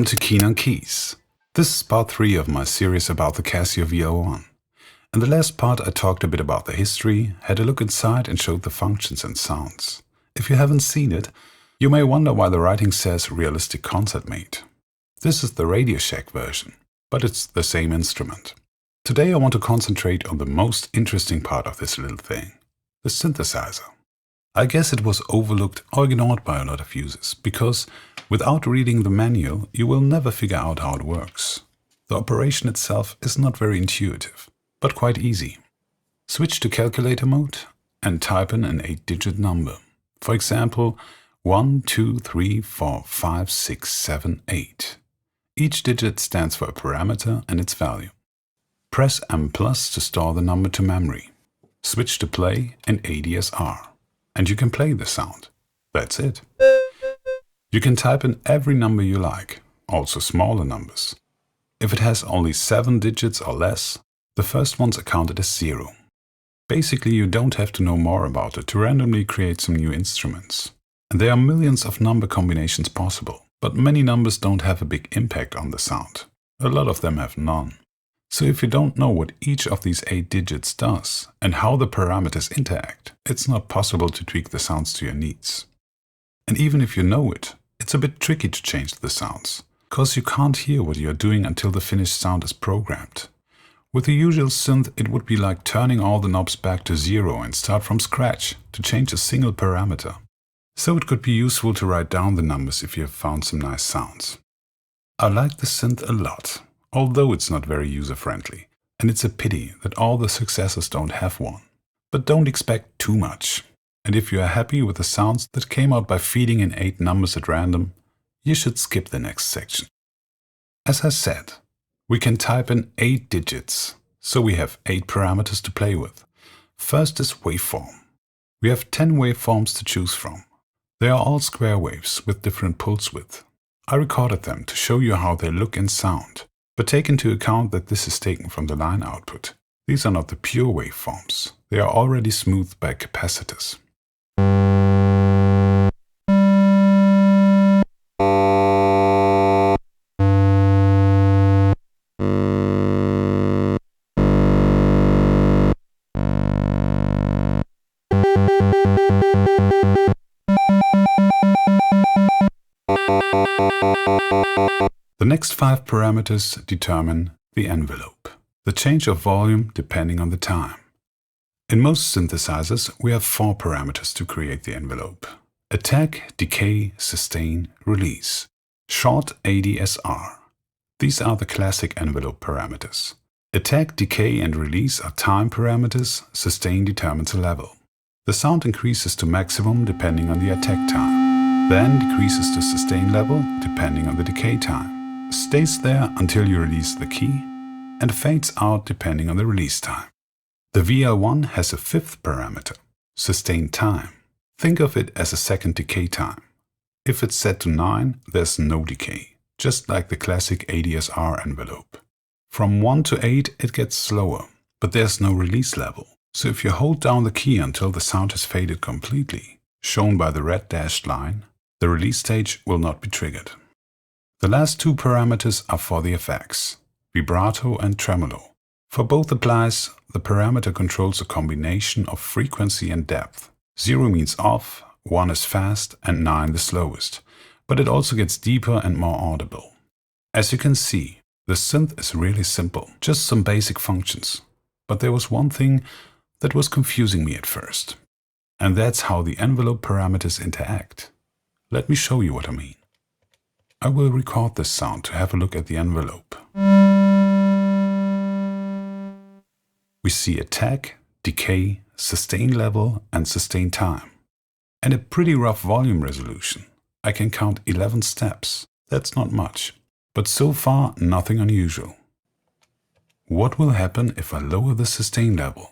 to Keen on Keys. This is part 3 of my series about the Casio VL-1. In the last part I talked a bit about the history, had a look inside and showed the functions and sounds. If you haven't seen it, you may wonder why the writing says realistic concert mate. This is the Radio Shack version, but it's the same instrument. Today I want to concentrate on the most interesting part of this little thing, the synthesizer. I guess it was overlooked or ignored by a lot of users, because without reading the manual you will never figure out how it works. The operation itself is not very intuitive, but quite easy. Switch to calculator mode and type in an 8-digit number. For example, 1, 2, 3, 4, 5, 6, 7, 8. Each digit stands for a parameter and its value. Press M+ to store the number to memory. Switch to play in ADSR. And you can play the sound. That's it. You can type in every number you like, also smaller numbers. If it has only 7 digits or less, the first ones are counted as 0. Basically, you don't have to know more about it to randomly create some new instruments. And there are millions of number combinations possible, but many numbers don't have a big impact on the sound. A lot of them have none. So if you don't know what each of these 8 digits does and how the parameters interact, it's not possible to tweak the sounds to your needs. And even if you know it, it's a bit tricky to change the sounds, because you can't hear what you're doing until the finished sound is programmed. With the usual synth, it would be like turning all the knobs back to 0 and start from scratch to change a single parameter. So it could be useful to write down the numbers if you have found some nice sounds. I like the synth a lot, although it's not very user-friendly, and it's a pity that all the successors don't have one. But don't expect too much. And if you are happy with the sounds that came out by feeding in 8 numbers at random, you should skip the next section. As I said, we can type in 8 digits, so we have 8 parameters to play with. First is waveform. We have 10 waveforms to choose from. They are all square waves with different pulse width. I recorded them to show you how they look and sound, but take into account that this is taken from the line output. These are not the pure waveforms. They are already smoothed by capacitors. The next 5 parameters determine the envelope, the change of volume depending on the time. In most synthesizers, we have 4 parameters to create the envelope: attack, decay, sustain, release. Short ADSR. These are the classic envelope parameters. Attack, decay and release are time parameters, sustain determines a level. The sound increases to maximum depending on the attack time, then decreases to sustain level depending on the decay time. Stays there until you release the key, and fades out depending on the release time. The VL-1 has a 5th parameter, sustain time. Think of it as a second decay time. If it's set to 9, there's no decay, just like the classic ADSR envelope. From 1 to 8 it gets slower, but there's no release level. So if you hold down the key until the sound has faded completely, shown by the red dashed line, the release stage will not be triggered. The last 2 parameters are for the effects, Vibrato and Tremolo. For both applies, the parameter controls a combination of frequency and depth. 0 means off, 1 is fast and 9 the slowest, but it also gets deeper and more audible. As you can see, the synth is really simple, just some basic functions. But there was one thing that was confusing me at first. And that's how the envelope parameters interact. Let me show you what I mean. I will record this sound to have a look at the envelope. We see attack, decay, sustain level and sustain time. And a pretty rough volume resolution. I can count 11 steps. That's not much. But so far, nothing unusual. What will happen if I lower the sustain level?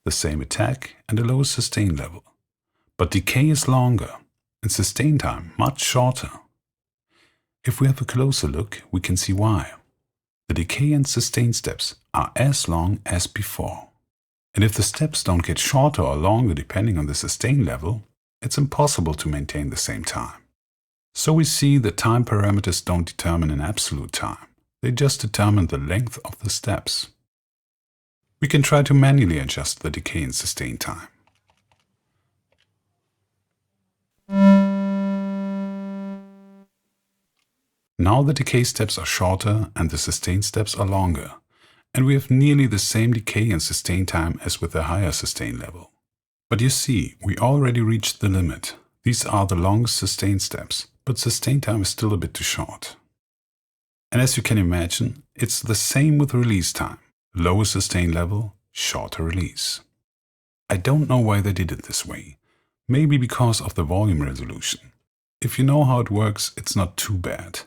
The same attack and a lower sustain level. But decay is longer and sustain time much shorter. If we have a closer look, we can see why. The decay and sustain steps are as long as before. And if the steps don't get shorter or longer depending on the sustain level, it's impossible to maintain the same time. So we see the time parameters don't determine an absolute time. They just determine the length of the steps. We can try to manually adjust the decay and sustain time. Now the decay steps are shorter and the sustain steps are longer, and we have nearly the same decay and sustain time as with the higher sustain level. But you see, we already reached the limit. These are the longest sustain steps, but sustain time is still a bit too short. And as you can imagine, it's the same with release time. Lower sustain level, shorter release. I don't know why they did it this way. Maybe because of the volume resolution. If you know how it works, it's not too bad,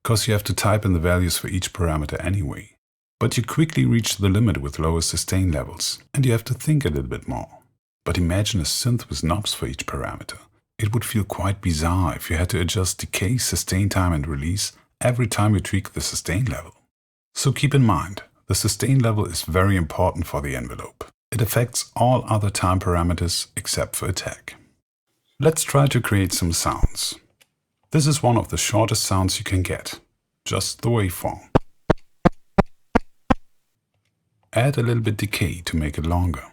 because you have to type in the values for each parameter anyway. But you quickly reach the limit with lower sustain levels, and you have to think a little bit more. But imagine a synth with knobs for each parameter. It would feel quite bizarre if you had to adjust decay, sustain time and release every time you tweak the sustain level. So keep in mind, the sustain level is very important for the envelope. It affects all other time parameters except for attack. Let's try to create some sounds. This is one of the shortest sounds you can get, just the waveform. Add a little bit decay to make it longer.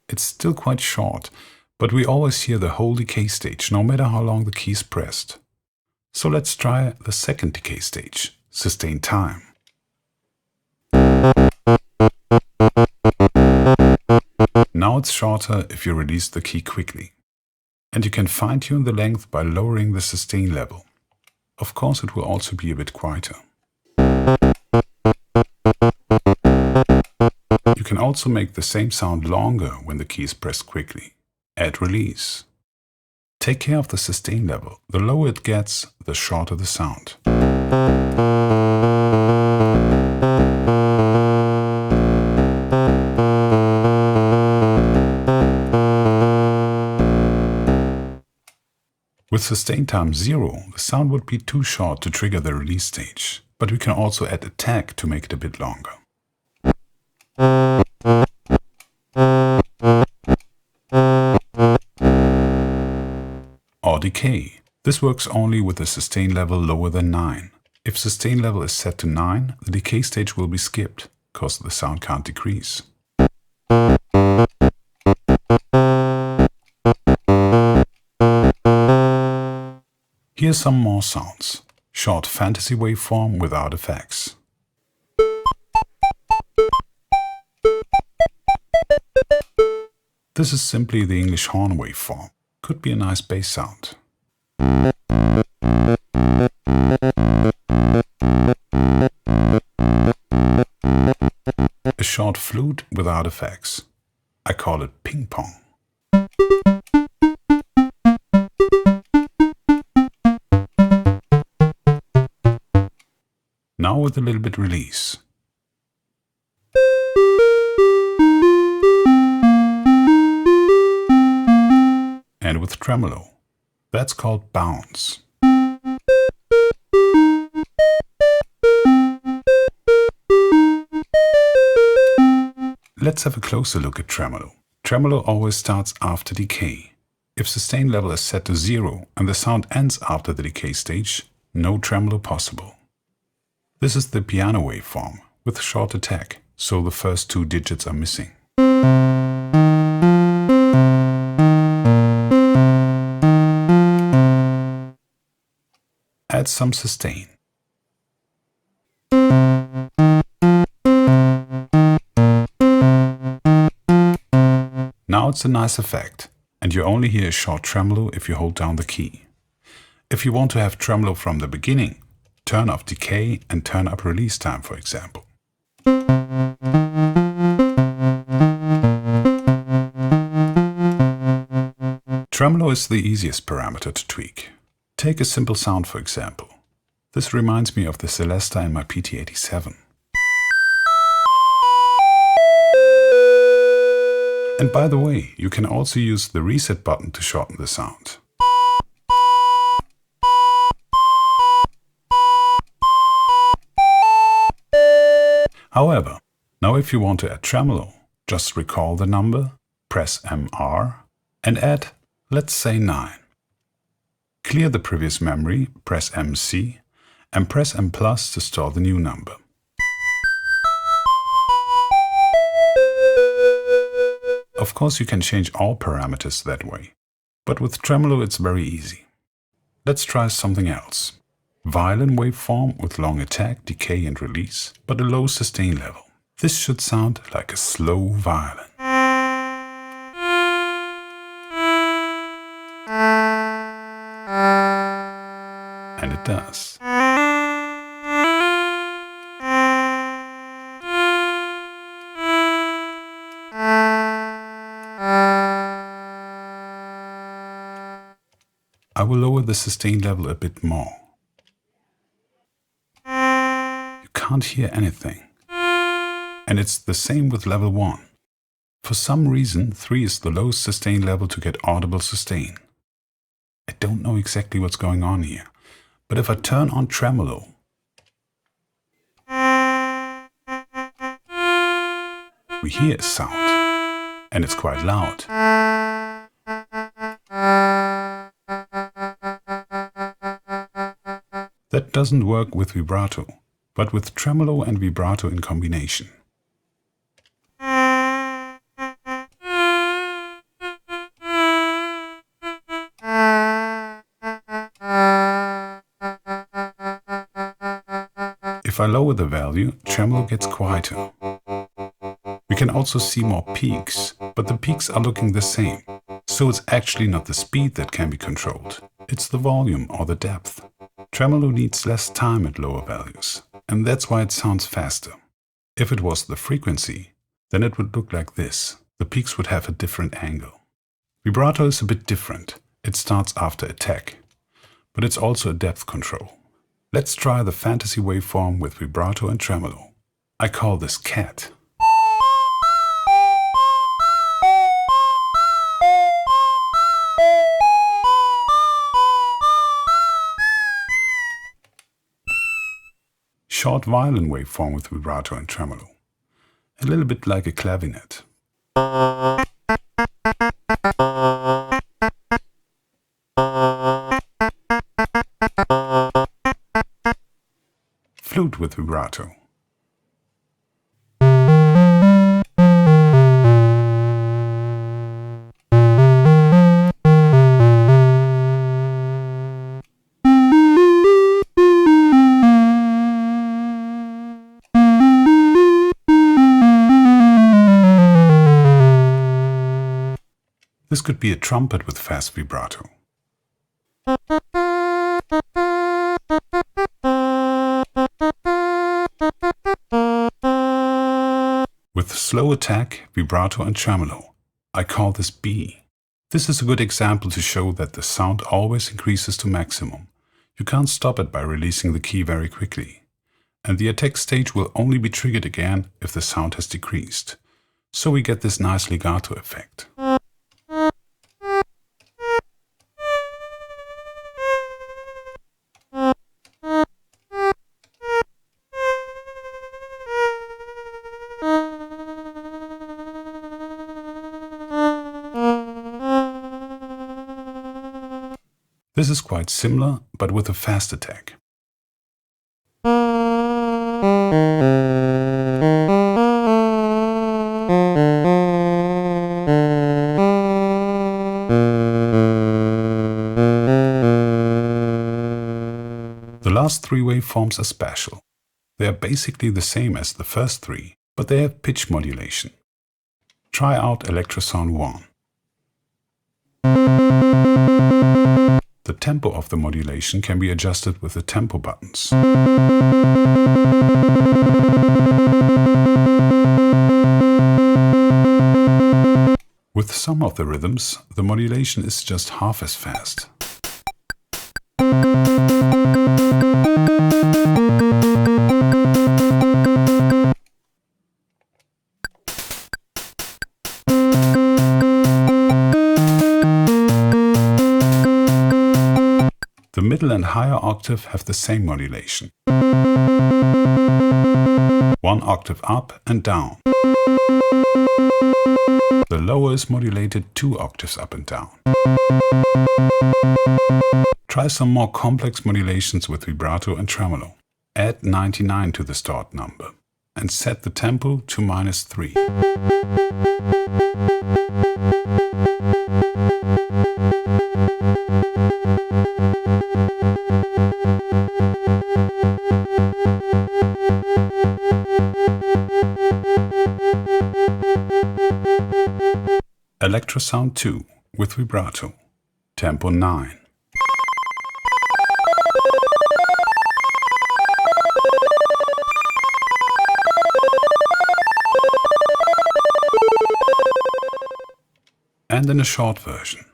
It's still quite short, but we always hear the whole decay stage, no matter how long the key is pressed. So let's try the second decay stage, sustain time. Now it's shorter if you release the key quickly. And you can fine-tune the length by lowering the sustain level. Of course, it will also be a bit quieter. You can also make the same sound longer when the key is pressed quickly. Add release. Take care of the sustain level. The lower it gets, the shorter the sound. With sustain time 0, the sound would be too short to trigger the release stage, but we can also add attack to make it a bit longer. Or decay. This works only with a sustain level lower than 9. If sustain level is set to 9, the decay stage will be skipped, because the sound can't decrease. Here's some more sounds. Short fantasy waveform without effects. This is simply the English horn waveform. Could be a nice bass sound. A short flute without effects. I call it ping pong. Now with a little bit release. And with tremolo. That's called bounce. Let's have a closer look at tremolo. Tremolo always starts after decay. If sustain level is set to 0 and the sound ends after the decay stage, no tremolo possible. This is the piano waveform with short attack, so the first 2 digits are missing. Add some sustain. Now it's a nice effect, and you only hear a short tremolo if you hold down the key. If you want to have tremolo from the beginning, turn off decay and turn up release time, for example. Tremolo is the easiest parameter to tweak. Take a simple sound, for example. This reminds me of the Celesta in my PT87. And by the way, you can also use the reset button to shorten the sound. However, now if you want to add tremolo, just recall the number, press MR and add, let's say 9. Clear the previous memory, press MC, and press M+ to store the new number. Of course, you can change all parameters that way, but with Tremolo it's very easy. Let's try something else. Violin waveform with long attack, decay and release, but a low sustain level. This should sound like a slow violin. And it does. I will lower the sustain level a bit more. You can't hear anything. And it's the same with level 1. For some reason, 3 is the lowest sustain level to get audible sustain. I don't know exactly what's going on here, but if I turn on Tremolo, we hear a sound, and it's quite loud. That doesn't work with vibrato, but with Tremolo and vibrato in combination. If I lower the value, Tremolo gets quieter. We can also see more peaks, but the peaks are looking the same, so it's actually not the speed that can be controlled, it's the volume or the depth. Tremolo needs less time at lower values, and that's why it sounds faster. If it was the frequency, then it would look like this. The peaks would have a different angle. Vibrato is a bit different. It starts after attack, but it's also a depth control. Let's try the fantasy waveform with vibrato and tremolo. I call this cat. Short violin waveform with vibrato and tremolo. A little bit like a clavinet. Flute with vibrato. This could be a trumpet with fast vibrato. With slow attack, vibrato and tremolo. I call this B. This is a good example to show that the sound always increases to maximum. You can't stop it by releasing the key very quickly. And the attack stage will only be triggered again if the sound has decreased. So we get this nice legato effect. This is quite similar, but with a fast attack. The last three waveforms are special. They are basically the same as the first three, but they have pitch modulation. Try out Electrosound 1. The tempo of the modulation can be adjusted with the tempo buttons. With some of the rhythms, the modulation is just half as fast. The middle and higher octave have the same modulation. One octave up and down. The lower is modulated 2 octaves up and down. Try some more complex modulations with vibrato and tremolo. Add 99 to the start number and set the tempo to -3. Electro Sound 2 with vibrato, tempo 9. And in a short version.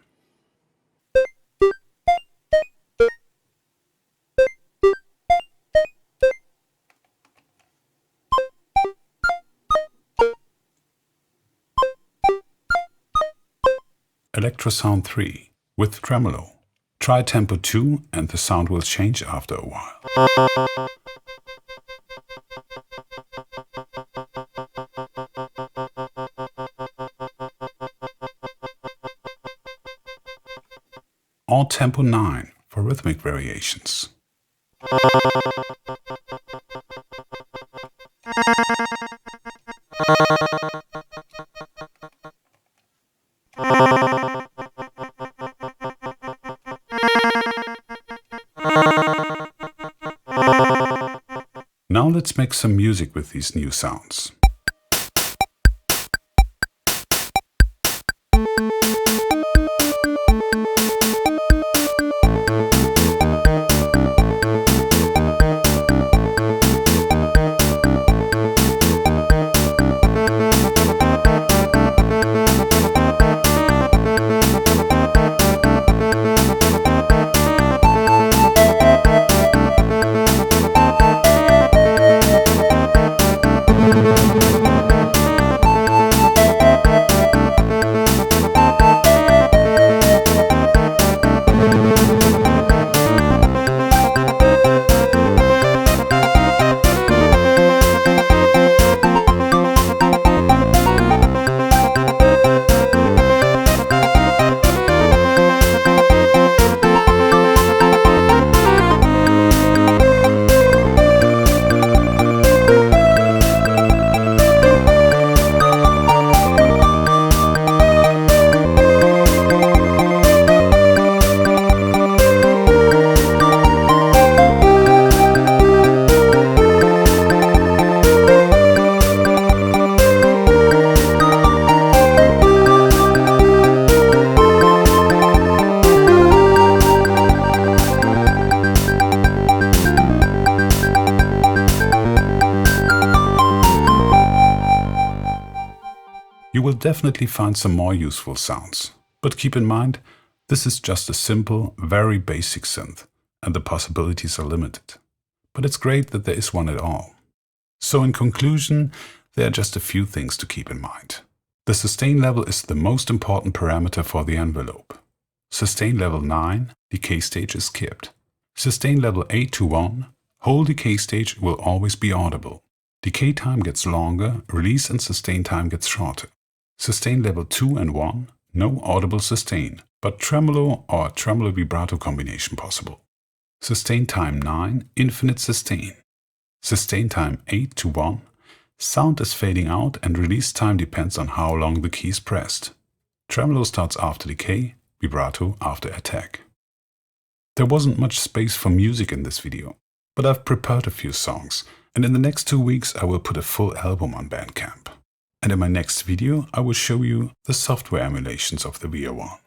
Electro Sound 3 with tremolo. Try tempo 2 and the sound will change after a while. Or tempo 9 for rhythmic variations. Now let's make some music with these new sounds. You will definitely find some more useful sounds. But keep in mind, this is just a simple, very basic synth, and the possibilities are limited. But it's great that there is one at all. So in conclusion, there are just a few things to keep in mind. The sustain level is the most important parameter for the envelope. Sustain level 9, decay stage is skipped. Sustain level 8 to 1, whole decay stage will always be audible. Decay time gets longer, release and sustain time gets shorter. Sustain level 2 and 1, no audible sustain, but tremolo or tremolo vibrato combination possible. Sustain time 9, infinite sustain. Sustain time 8 to 1, sound is fading out and release time depends on how long the key is pressed. Tremolo starts after decay, vibrato after attack. There wasn't much space for music in this video, but I've prepared a few songs, and in the next 2 weeks I will put a full album on Bandcamp. And in my next video I will show you the software emulations of the VL-1.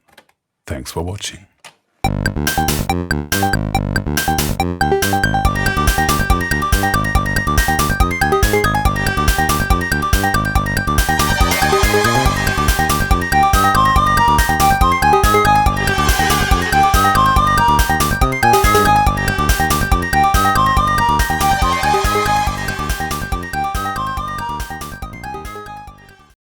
Thanks for watching.